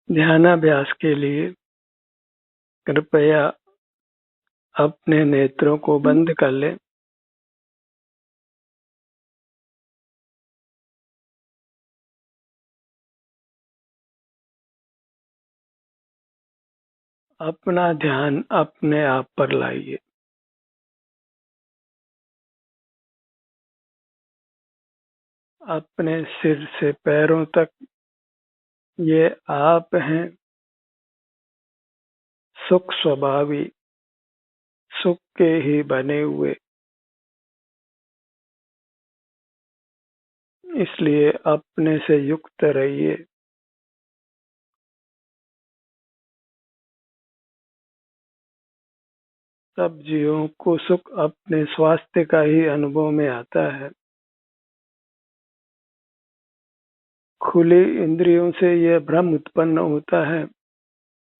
ध्यानाभ्यास के लिए कृपया अपने नेत्रों को बंद कर लें। अपना ध्यान अपने आप पर लाइए। अपने सिर से पैरों तक ये आप हैं, सुख स्वभावी, सुख के ही बने हुए। इसलिए अपने से युक्त रहिए। सब जीवों को सुख अपने स्वास्थ्य का ही अनुभव में आता है। खुली इंद्रियों से यह भ्रम उत्पन्न होता है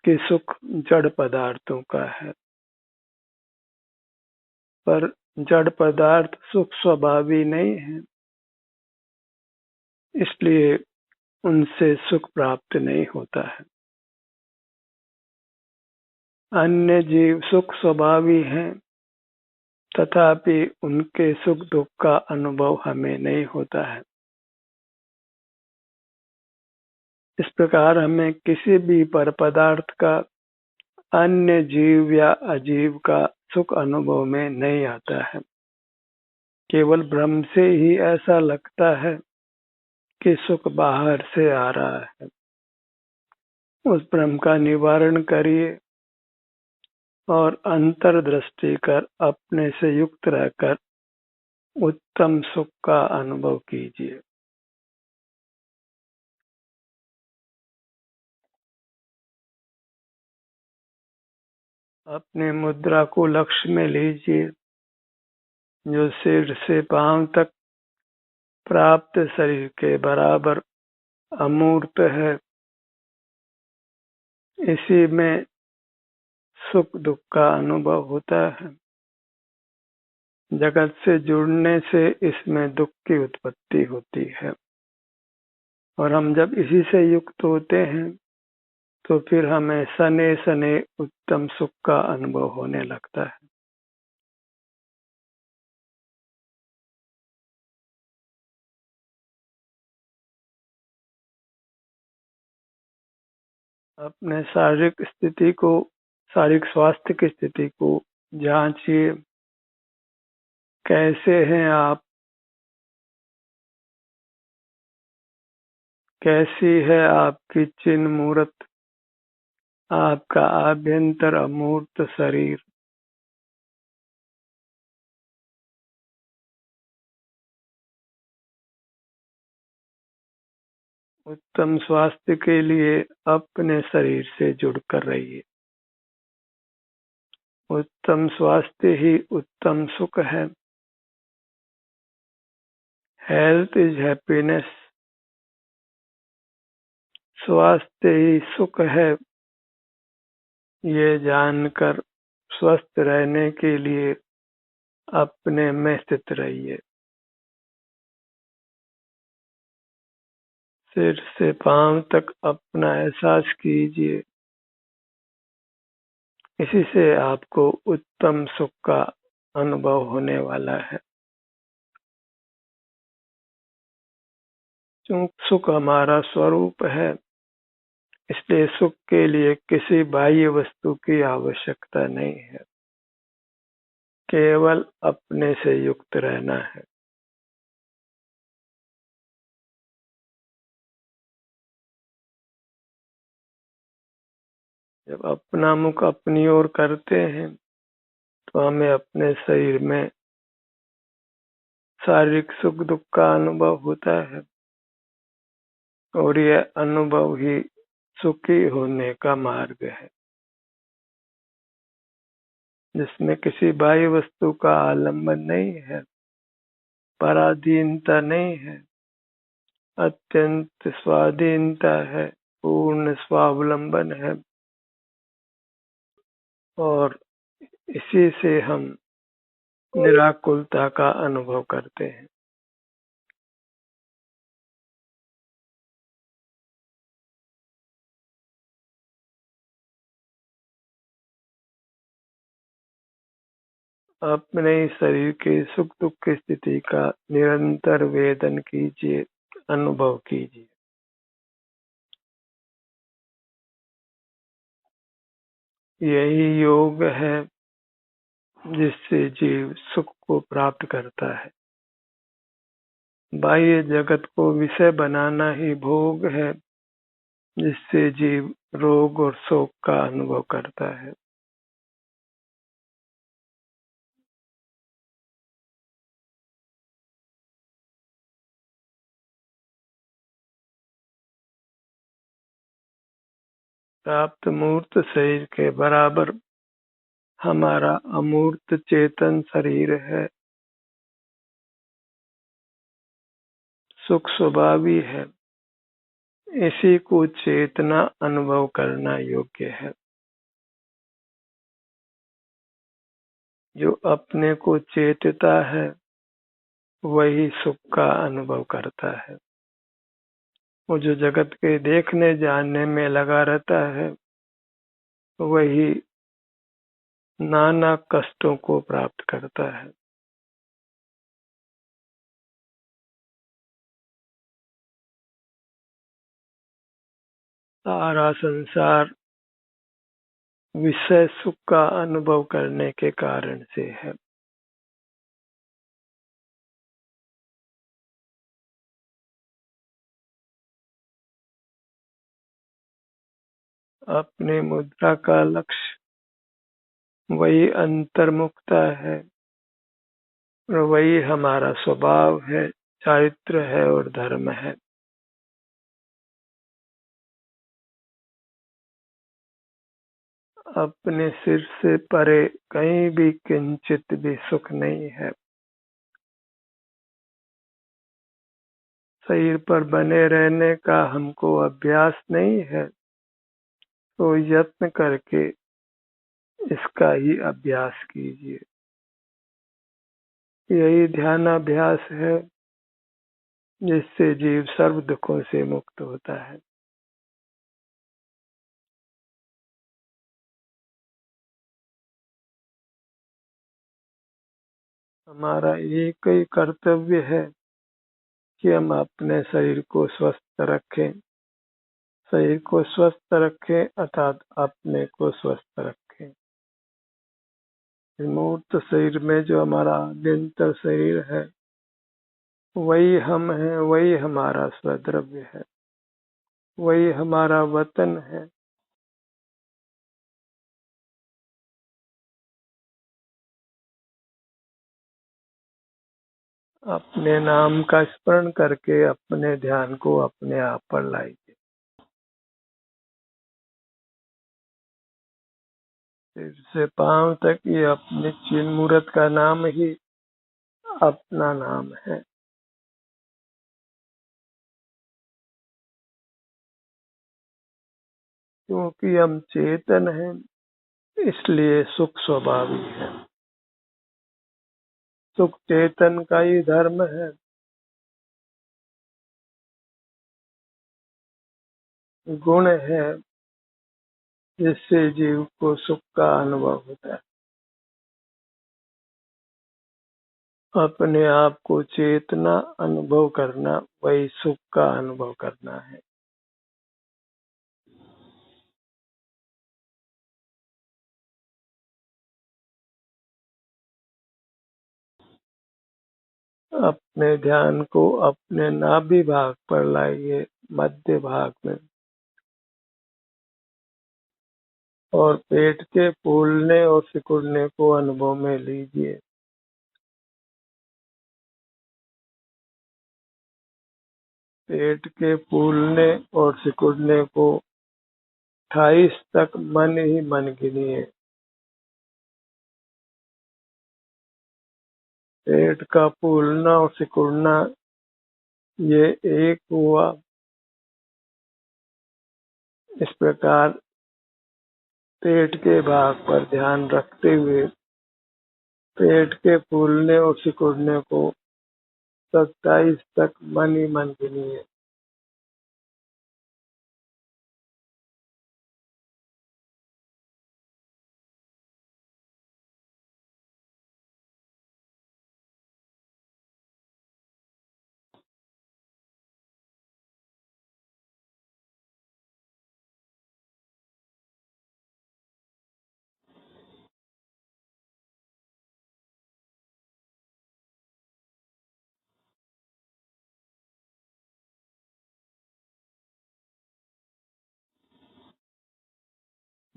कि सुख जड़ पदार्थों का है, पर जड़ पदार्थ सुख स्वभावी नहीं है, इसलिए उनसे सुख प्राप्त नहीं होता है। अन्य जीव सुख स्वभावी हैं, तथापि उनके सुख दुख का अनुभव हमें नहीं होता है। इस प्रकार हमें किसी भी पर पदार्थ का अन्य जीव या अजीव का सुख अनुभव में नहीं आता है। केवल भ्रम से ही ऐसा लगता है कि सुख बाहर से आ रहा है। उस भ्रम का निवारण करिए और अंतर्दृष्टि कर अपने से युक्त रहकर उत्तम सुख का अनुभव कीजिए। अपने मुद्रा को लक्ष्य में लीजिए, जो सिर से पांव तक प्राप्त शरीर के बराबर अमूर्त है। इसी में सुख दुख का अनुभव होता है। जगत से जुड़ने से इसमें दुख की उत्पत्ति होती है, और हम जब इसी से युक्त होते हैं तो फिर हमें सने सने उत्तम सुख का अनुभव होने लगता है। अपने शारीरिक स्वास्थ्य की स्थिति को जांचिए। कैसे हैं आप? कैसी है आपकी चिन्ह मूर्त, आपका आभ्यंतर अमूर्त शरीर? उत्तम स्वास्थ्य के लिए अपने शरीर से जुड़कर रहिए। उत्तम स्वास्थ्य ही उत्तम सुख है। Health is happiness. स्वास्थ्य ही सुख है। ये जानकर स्वस्थ रहने के लिए अपने में स्थित रहिए। सिर से पांव तक अपना एहसास कीजिए। इसी से आपको उत्तम सुख का अनुभव होने वाला है। क्योंकि सुख हमारा स्वरूप है, इसलिए सुख के लिए किसी बाह्य वस्तु की आवश्यकता नहीं है। केवल अपने से युक्त रहना है। जब अपना मुख अपनी ओर करते हैं तो हमें अपने शरीर में शारीरिक सुख दुख का अनुभव होता है, और यह अनुभव ही सुखी होने का मार्ग है, जिसमें किसी बाह्य वस्तु का आलंबन नहीं है, पराधीनता नहीं है, अत्यंत स्वाधीनता है, पूर्ण स्वावलंबन है। और इसी से हम निराकुलता का अनुभव करते हैं। अपने शरीर के सुख दुख की स्थिति का निरंतर वेदन कीजिए, अनुभव कीजिए। यही योग है जिससे जीव सुख को प्राप्त करता है। बाह्य जगत को विषय बनाना ही भोग है जिससे जीव रोग और शोक का अनुभव करता है। प्राप्त मूर्त शरीर के बराबर हमारा अमूर्त चेतन शरीर है। सुख स्वभावी है, इसी को चेतना अनुभव करना योग्य है। जो अपने को चेतता है वही सुख का अनुभव करता है। वो जो जगत के देखने जानने में लगा रहता है वही नाना कष्टों को प्राप्त करता है। सारा संसार विषय सुख का अनुभव करने के कारण से है। अपने मुद्रा का लक्ष्य वही अंतर्मुखता है और वही हमारा स्वभाव है, चारित्र है और धर्म है। अपने सिर से परे कहीं भी किंचित भी सुख नहीं है। शरीर पर बने रहने का हमको अभ्यास नहीं है तो यत्न करके इसका ही अभ्यास कीजिए। यही ध्यानाभ्यास है जिससे जीव सर्व दुखों से मुक्त होता है। हमारा एक ही कर्तव्य है कि हम अपने शरीर को स्वस्थ रखें। शरीर को स्वस्थ रखें अर्थात अपने को स्वस्थ रखें। मूर्त शरीर में जो हमारा निरंतर शरीर है वही हम हैं, वही हमारा स्वद्रव्य है, वही हमारा वतन है। अपने नाम का स्मरण करके अपने ध्यान को अपने आप पर लाइए। सिर से पांव तक ये अपने चिन्ह मूर्त का नाम ही अपना नाम है। क्योंकि हम चेतन हैं इसलिए सुख स्वाभाविक है। सुख चेतन का ही धर्म है। गुण है जिससे जीव को सुख का अनुभव होता है। अपने आप को चेतना अनुभव करना वही सुख का अनुभव करना है। अपने ध्यान को अपने नाभि भाग पर लाइए, मध्य भाग में, और पेट के फूलने और सिकुड़ने को अनुभव में लीजिए। पेट के फूलने और सिकुड़ने को 28 तक मन ही मन गिनिए। पेट का फूलना और सिकुड़ना ये एक हुआ। इस प्रकार पेट के भाग पर ध्यान रखते हुए पेट के फूलने और सिकुड़ने को 27 तक मन ही मन गिनिए।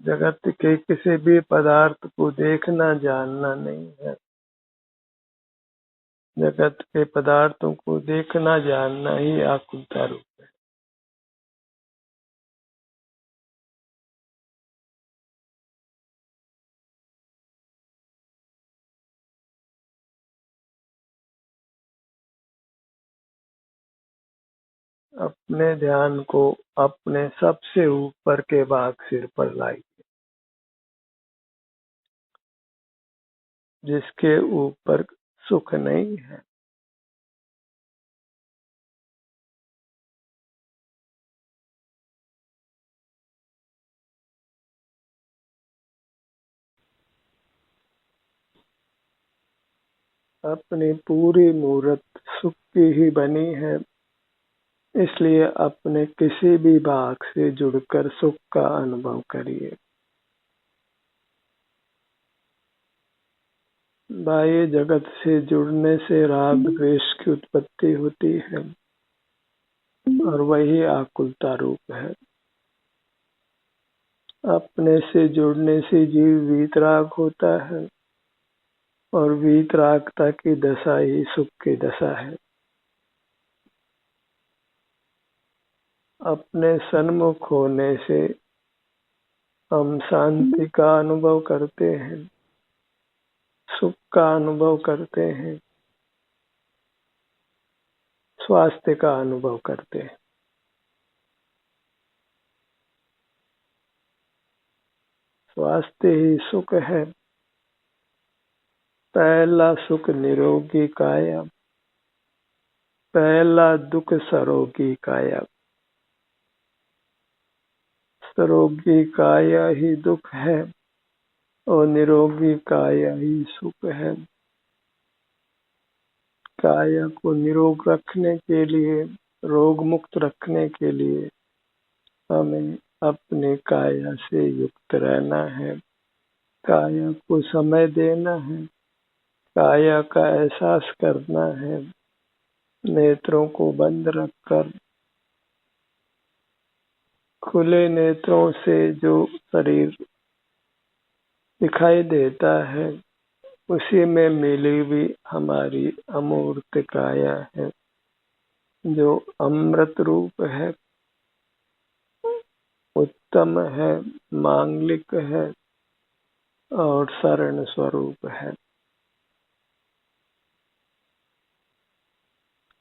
जगत के किसी भी पदार्थ को देखना जानना नहीं है। जगत के पदार्थों को देखना जानना ही आकुलता रूप है। अपने ध्यान को अपने सबसे ऊपर के भाग सिर पर लाइए, जिसके ऊपर सुख नहीं है। अपनी पूरी मूरत सुख की ही बनी है, इसलिए अपने किसी भी भाग से जुड़कर सुख का अनुभव करिए। बाह्य जगत से जुड़ने से राग द्वेष की उत्पत्ति होती है और वही आकुलता रूप है। अपने से जुड़ने से जीव वीतराग होता है और वीतरागता की दशा ही सुख की दशा है। अपने सन्मुख होने से हम शांति का अनुभव करते हैं, सुख का अनुभव करते हैं, स्वास्थ्य का अनुभव करते हैं। स्वास्थ्य ही सुख है। पहला सुख निरोगी काया, पहला दुख सरोगी काया। सरोगी काया ही दुख है और निरोगी काया ही सुख है। काया को निरोग रखने के लिए, रोग मुक्त रखने के लिए हमें अपने काया से युक्त रहना है। काया को समय देना है, काया का एहसास करना है। नेत्रों को बंद रखकर खुले नेत्रों से जो शरीर दिखाई देता है, उसी में मिली हुई हमारी अमूर्त काया है, जो अमृत रूप है, उत्तम है, मांगलिक है और शरण स्वरूप है।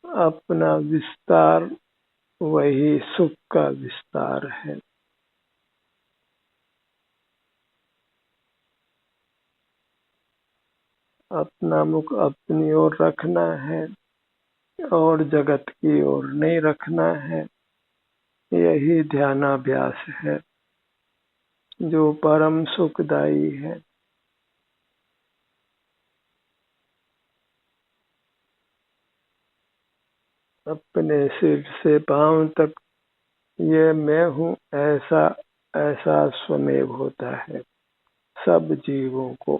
अपना विस्तार वही सुख का विस्तार है। अपना मुख अपनी ओर रखना है और जगत की ओर नहीं रखना है। यही ध्यानाभ्यास है जो परम सुखदायी है। अपने सिर से पांव तक ये मैं हूँ, ऐसा ऐसा स्वमेव होता है सब जीवों को।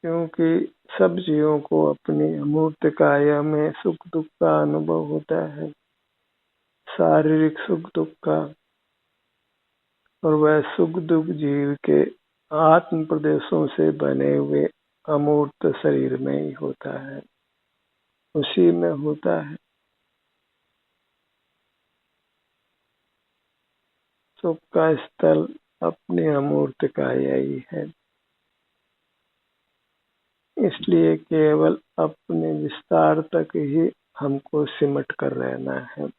क्योंकि सब जीवों को अपनी अमूर्त काया में सुख दुख का अनुभव होता है, शारीरिक सुख दुख का, और वह सुख दुख जीव के आत्म प्रदेशों से बने हुए अमूर्त शरीर में ही होता है, उसी में होता है। सुख का स्थल अपनी अमूर्त काया ही है। इसलिए केवल अपने विस्तार तक ही हमको सिमट कर रहना है।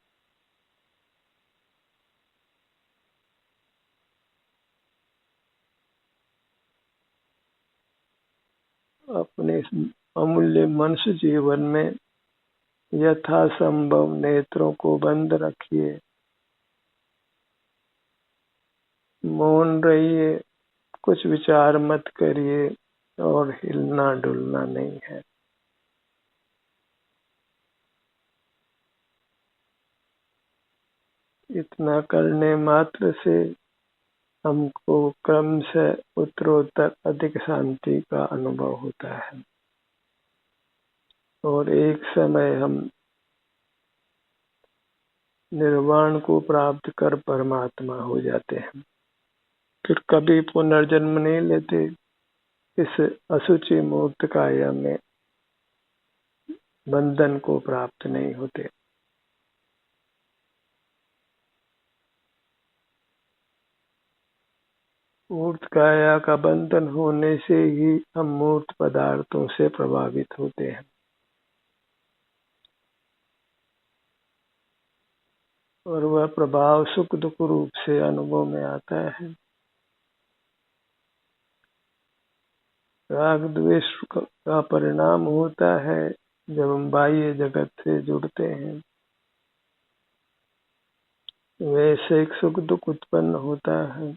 अपने इस अमूल्य मनुष्य जीवन में यथासंभव नेत्रों को बंद रखिए, मौन रहिए, कुछ विचार मत करिए और हिलना डुलना नहीं है। इतना करने मात्र से हमको क्रम से उत्तरोत्तर अधिक शांति का अनुभव होता है और एक समय हम निर्वाण को प्राप्त कर परमात्मा हो जाते हैं, फिर कभी पुनर्जन्म नहीं लेते। इस अशुचि मूर्त काया में बंधन को प्राप्त नहीं होते। मूर्त काया का बंधन होने से ही हम मूर्त पदार्थों से प्रभावित होते हैं और वह प्रभाव सुख दुख रूप से अनुभव में आता है। राग द्वेष का परिणाम होता है जब हम बाह्य जगत से जुड़ते हैं, वैसे एक सुख दुख उत्पन्न होता है।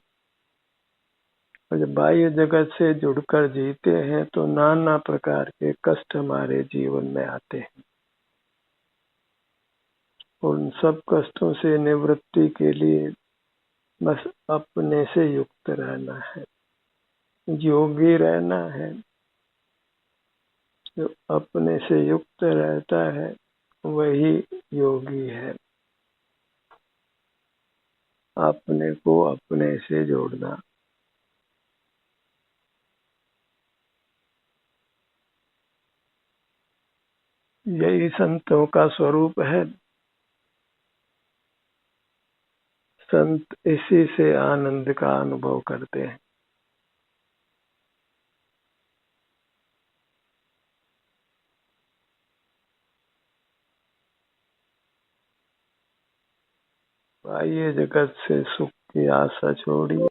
और जब बाह्य जगत से जुड़कर जीते हैं तो नाना प्रकार के कष्ट हमारे जीवन में आते हैं और उन सब कष्टों से निवृत्ति के लिए बस अपने से युक्त रहना है, योगी रहना है। जो अपने से युक्त रहता है वही योगी है। अपने को अपने से जोड़ना, यही संतों का स्वरूप है। संत इसी से आनंद का अनुभव करते हैं। बाह्य जगत से सुख की आशा छोड़िए,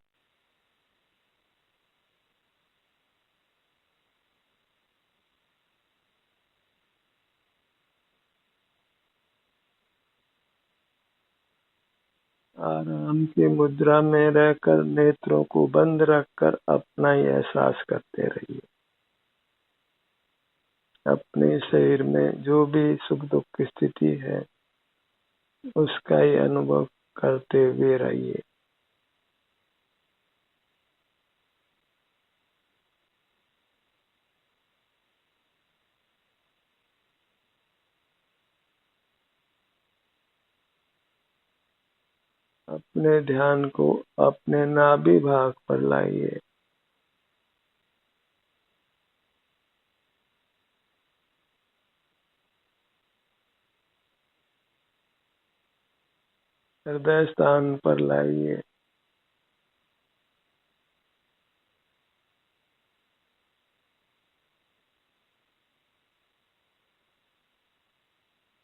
आराम की मुद्रा में रहकर नेत्रों को बंद रखकर अपना ही एहसास करते रहिए। अपने शरीर में जो भी सुख दुख की स्थिति है उसका ही अनुभव करते हुए रहिए। अपने ध्यान को अपने नाभि भाग पर लाइए। हृदय स्थान पर लाइए।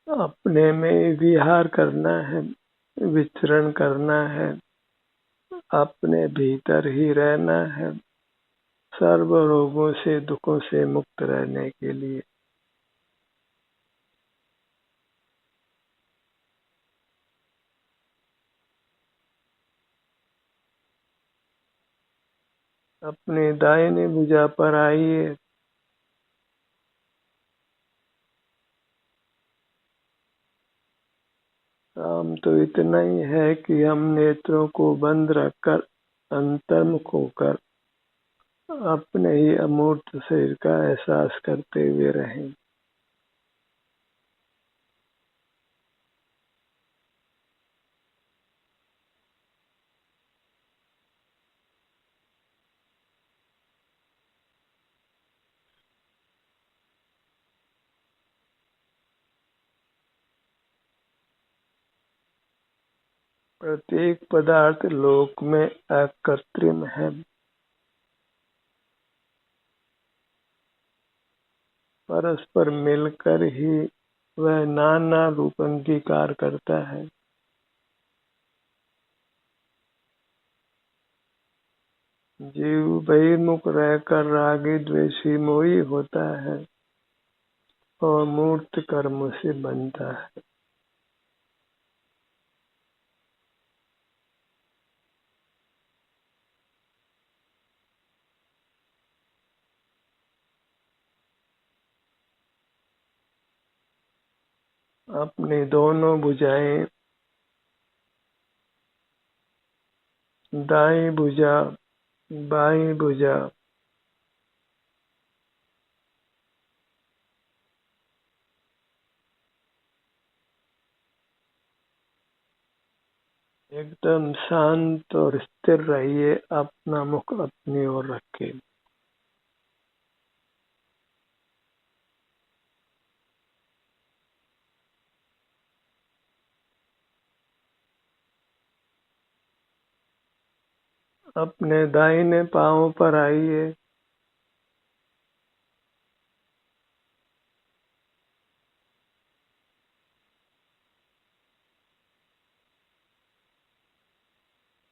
अपने में विहार करना है, विचरण करना है, अपने भीतर ही रहना है, सर्व रोगों से दुखों से मुक्त रहने के लिए। अपने दाहिने भुजा पर आइए। काम तो इतना ही है कि हम नेत्रों को बंद रखकर अंतर्मुख होकर अपने ही अमूर्त शरीर का एहसास करते हुए रहें। प्रत्येक पदार्थ लोक में अकृत्रिम है, परस्पर मिलकर ही वह नाना रूप अंगीकार करता है। जीव बहिर्मुख रहकर रागी द्वेषी मोही होता है और मूर्त कर्म से बनता है। अपनी दोनों भुजाएं, दाईं भुजा बाईं भुजा, एकदम शांत और स्थिर रहिए, अपना मुख अपनी ओर रखिए। अपने दाहिने पांव पर आइए।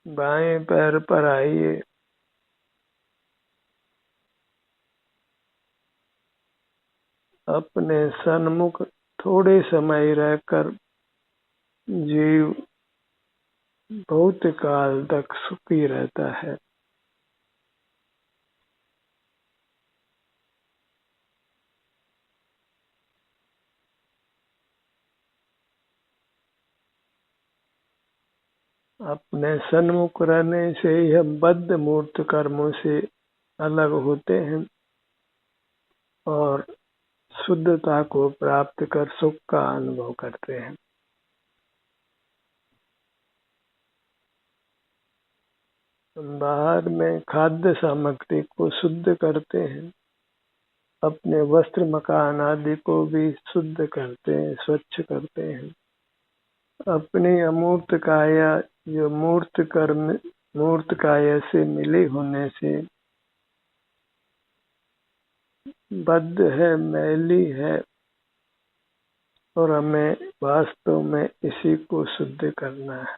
बाएं पैर पर आइए। अपने सन्मुख थोड़े समय रहकर जीव बहुत काल तक सुखी रहता है। अपने सन्मुख रहने से ही हम बद्ध मूर्त कर्मों से अलग होते हैं और शुद्धता को प्राप्त कर सुख का अनुभव करते हैं। हम बाहर में खाद्य सामग्री को शुद्ध करते हैं, अपने वस्त्र मकान आदि को भी शुद्ध करते हैं, स्वच्छ करते हैं। अपनी अमूर्त काया जो मूर्त काया से मिली होने से बद्ध है, मैली है और हमें वास्तव में इसी को शुद्ध करना है।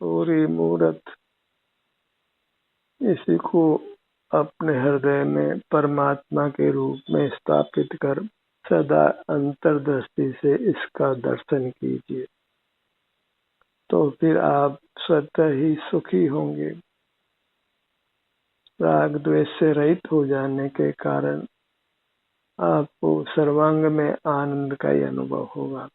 पूरी मूर्त इसी को अपने हृदय में परमात्मा के रूप में स्थापित कर सदा अंतर्दृष्टि से इसका दर्शन कीजिए, तो फिर आप स्वतः ही सुखी होंगे। राग द्वेष से रहित हो जाने के कारण आपको सर्वांग में आनंद का ही अनुभव होगा।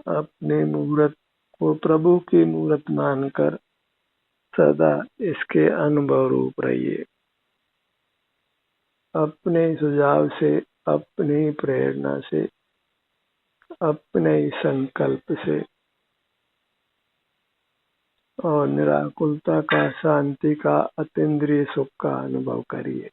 अपने मूर्त को प्रभु की मूर्त मानकर सदा इसके अनुभव रूप रहिए। अपने सुझाव से, अपनी प्रेरणा से, अपने ही संकल्प से और निराकुलता का, शांति का, अतीन्द्रिय सुख का अनुभव करिए।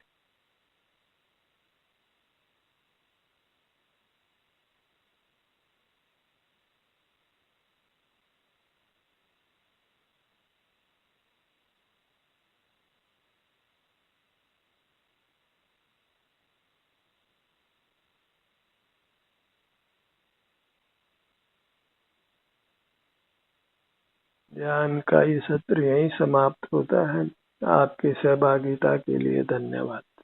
ध्यान का ये सत्र यहीं समाप्त होता है। आपकी सहभागिता के लिए धन्यवाद।